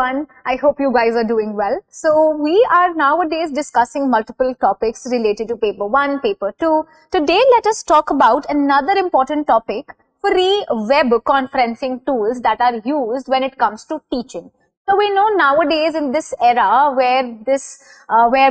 everyone. I hope you guys are doing well. So we are nowadays discussing multiple topics related to paper 1, paper 2. Today let us talk about another important topic, free web conferencing tools that are used when it comes to teaching. So we know nowadays in this era where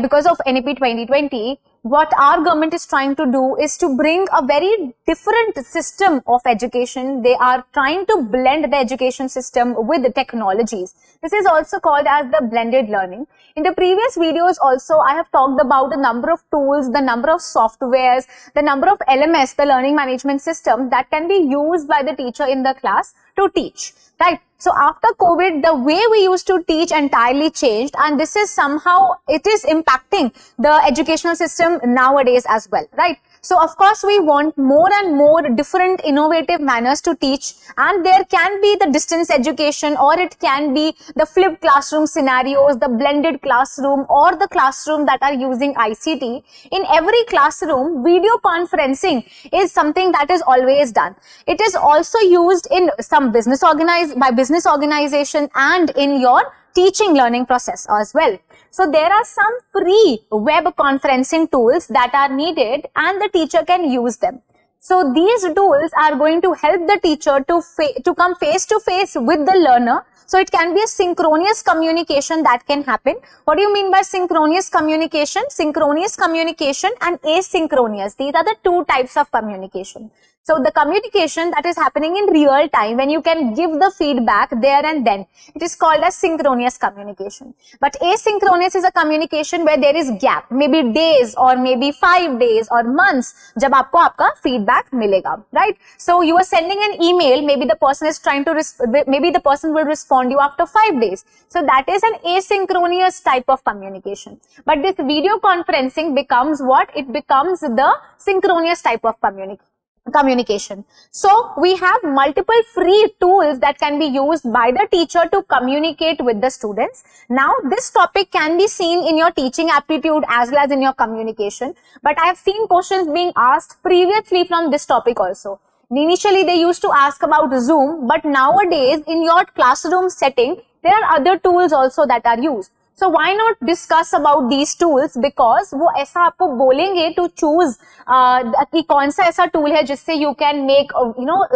because of NEP 2020, what our government is trying to do is to bring a very different system of education. They are trying to blend the education system with the technologies. This is also called as the blended learning. In the previous videos also, I have talked about the number of tools, the number of softwares, the number of LMS, the learning management system that can be used by the teacher in the class to teach, right? So after COVID, the way we used to teach entirely changed, and this is somehow, it is impacting the educational system nowadays as well, right? So of course, we want more and more different innovative manners to teach, and there can be the distance education, or it can be the flipped classroom scenarios, the blended classroom, or the classroom that are using ICT. In every classroom, video conferencing is something that is always done. It is also used in some business organization and in your teaching learning process as well. So there are some free web conferencing tools that are needed and the teacher can use them. So these tools are going to help the teacher to come face to face with the learner. So it can be a synchronous communication that can happen. What do you mean by synchronous communication? Synchronous communication and asynchronous. These are the two types of communication. So the communication that is happening in real time, when you can give the feedback there and then, it is called as synchronous communication. But asynchronous is a communication where there is gap, maybe days or maybe 5 days or months, jab aapko aapka feedback milega, right? So you are sending an email, maybe the person is trying to, maybe the person will respond you after 5 days. So that is an asynchronous type of communication. But this video conferencing becomes what? It becomes the synchronous type of communication. So we have multiple free tools that can be used by the teacher to communicate with the students. Now this topic can be seen in your teaching aptitude as well as in your communication, but I have seen questions being asked previously from this topic also. Initially they used to ask about Zoom, but nowadays in your classroom setting there are other tools also that are used. So why not discuss about these tools, because वो ऐसा आपको बोलेंगे to choose कि कौन सा ऐसा tool है जिससे you can make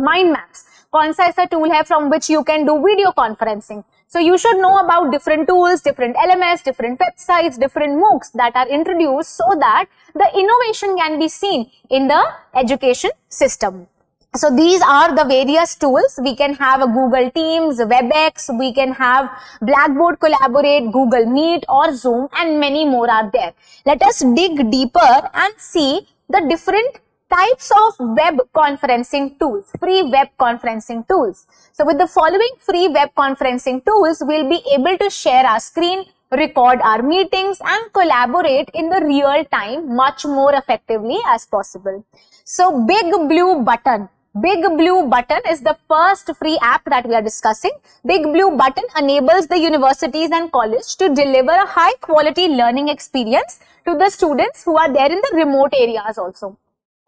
mind maps, कौन सा ऐसा tool है from which you can do video conferencing. So you should know about different tools, different LMS, different websites, different MOOCs that are introduced so that the innovation can be seen in the education system. So these are the various tools. We can have a Google Teams, WebEx, we can have Blackboard Collaborate, Google Meet or Zoom, and many more are there. Let us dig deeper and see the different types of web conferencing tools, free web conferencing tools. So with the following free web conferencing tools, we'll be able to share our screen, record our meetings and collaborate in the real time much more effectively as possible. So Big Blue Button. Big Blue Button is the first free app that we are discussing. Big Blue Button enables the universities and colleges to deliver a high quality learning experience to the students who are there in the remote areas also.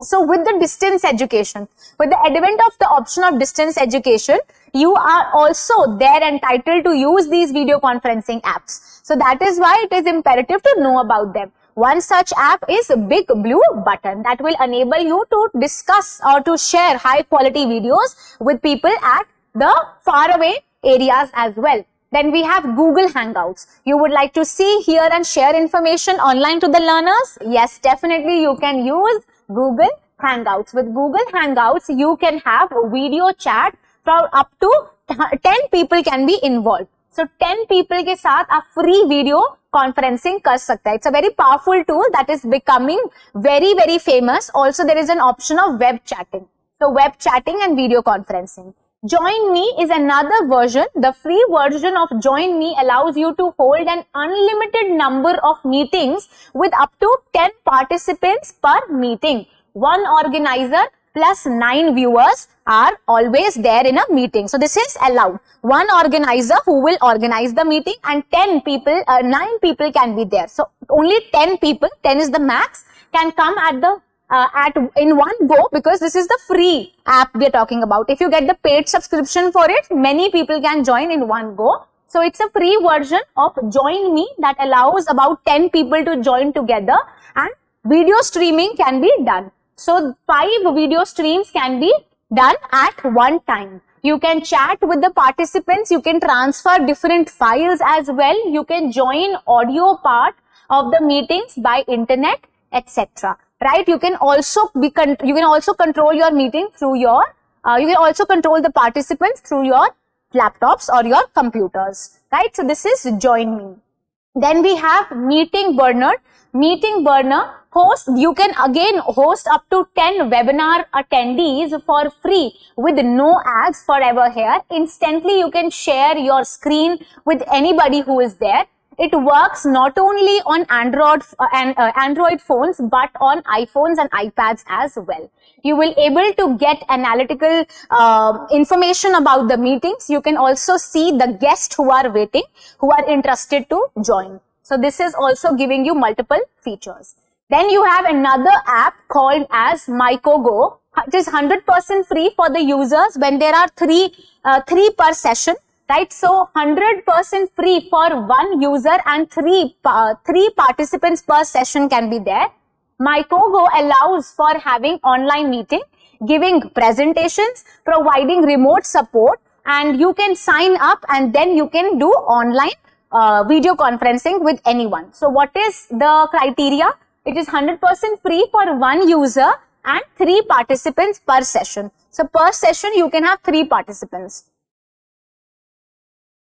So with the distance education, with the advent of the option of distance education, you are also there entitled to use these video conferencing apps. So that is why it is imperative to know about them. One such app is Big Blue Button that will enable you to discuss or to share high quality videos with people at the faraway areas as well. Then we have Google Hangouts. You would like to see, hear and share information online to the learners? Yes, definitely you can use Google Hangouts. With Google Hangouts, you can have a video chat from up to 10 people can be involved. So 10 people के साथ आप free video conferencing कर सकते हैं. It's a very powerful tool that is becoming very, very famous. Also, there is an option of web chatting. So web chatting and video conferencing. JoinMe is another version. The free version of JoinMe allows you to hold an unlimited number of meetings with up to 10 participants per meeting. One organizer plus 9 viewers are always there in a meeting. So this is allowed. One organizer who will organize the meeting and 9 people can be there. So only 10 people, 10 is the max, can come at the in one go, because this is the free app we are talking about. If you get the paid subscription for it, many people can join in one go. So it's a free version of JoinMe that allows about 10 people to join together, and video streaming can be done. So 5 video streams can be done at one time. You can chat with the participants, you can transfer different files as well, you can join audio part of the meetings by internet, etc. Right? You can also control your meeting through your you can also control the participants through your laptops or your computers, right? So this is JoinMe. Then we have Meeting Burner. Meeting Burner you can again host up to 10 webinar attendees for free with no ads forever here. Instantly you can share your screen with anybody who is there. It works not only on Android phones but on iPhones and iPads as well. You will able to get analytical information about the meetings. You can also see the guests who are waiting, who are interested to join. So this is also giving you multiple features. Then you have another app called as 𝐦𝐞𝐝𝐢. It is 100% free for the users when there are three per session. Right, so 100% free for one user and three participants per session can be there. 𝐦𝐞𝐝𝐢 allows for having online meeting, giving presentations, providing remote support, and you can sign up and then you can do online video conferencing with anyone. So what is the criteria? It is 100% free for one user and 3 participants per session. So per session you can have 3 participants.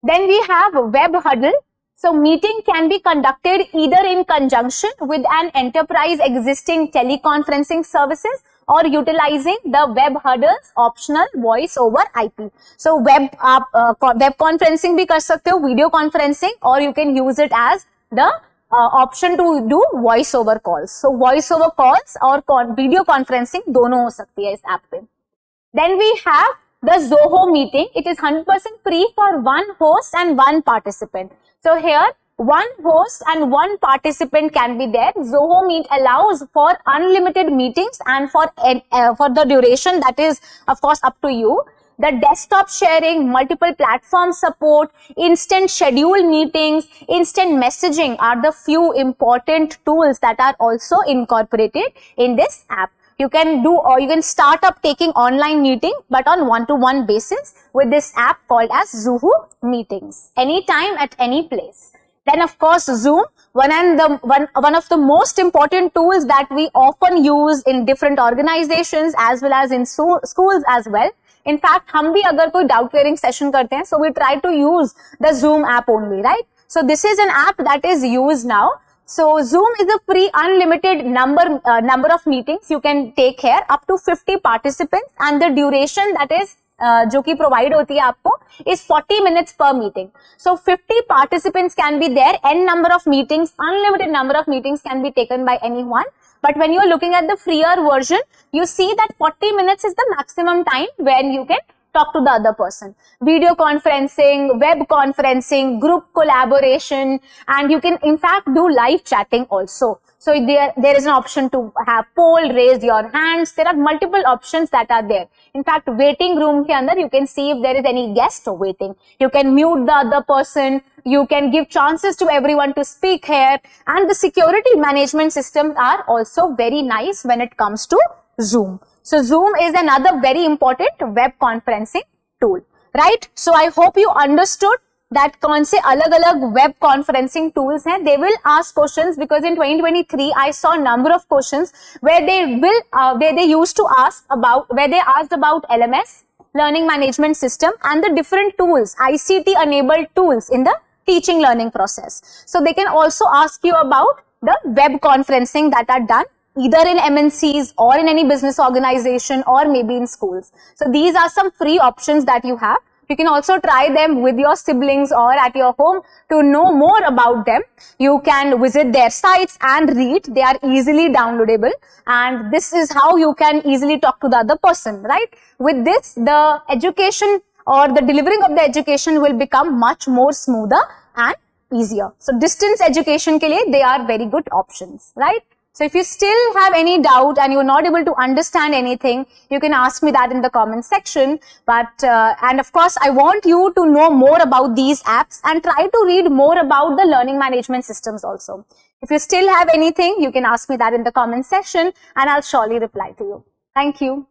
Then we have Web Huddle. So meeting can be conducted either in conjunction with an enterprise existing teleconferencing services or utilizing the Web Huddle's optional voice over IP. So web conferencing bhi kar sakte ho, video conferencing, or you can use it as the option to do voice over calls. So voice over calls or video conferencing dono ho sakti hai is app pe. Then we have the Zoho Meeting. It is 100% free for one host and one participant. So here, one host and one participant can be there. Zoho Meet allows for unlimited meetings and for the duration that is, of course, up to you. The desktop sharing, multiple platform support, instant schedule meetings, instant messaging are the few important tools that are also incorporated in this app. You can do, or you can start up taking online meeting but on one-to-one basis with this app called as Zoho Meetings, anytime at any place. Then of course Zoom, one of the most important tools that we often use in different organizations as well as in schools as well. In fact, हम भी अगर कोई doubt clearing session करते हैं, so we try to use the Zoom app only, right? So this is an app that is used now. So Zoom is a free unlimited number of meetings you can take here, up to 50 participants, and the duration that is जो कि provide होती है आपको is 40 minutes per meeting. So 50 participants can be there, n number of meetings, unlimited number of meetings can be taken by anyone. But when you are looking at the freer version, you see that 40 minutes is the maximum time when you can talk to the other person. Video conferencing, web conferencing, group collaboration, and you can in fact do live chatting also. So there is an option to have poll, raise your hands. There are multiple options that are there. In fact, waiting room ke andar you can see if there is any guest waiting. You can mute the other person. You can give chances to everyone to speak here. And the security management systems are also very nice when it comes to Zoom. So Zoom is another very important web conferencing tool, right? So I hope you understood that कौन से अलग-अलग web conferencing tools हैं. They will ask questions because in 2023 I saw a number of questions where they used to ask about, where they asked about LMS, learning management system, and the different tools, ICT enabled tools in the teaching learning process. So they can also ask you about the web conferencing that are done either in MNCs or in any business organization or maybe in schools. So these are some free options that you have. You can also try them with your siblings or at your home to know more about them. You can visit their sites and read. They are easily downloadable, and this is how you can easily talk to the other person, right? With this, the education or the delivering of the education will become much more smoother and easier. So distance education ke liye, they are very good options, right? So if you still have any doubt and you're not able to understand anything, you can ask me that in the comment section. But and of course, I want you to know more about these apps and try to read more about the learning management systems also. If you still have anything, you can ask me that in the comment section and I'll surely reply to you. Thank you.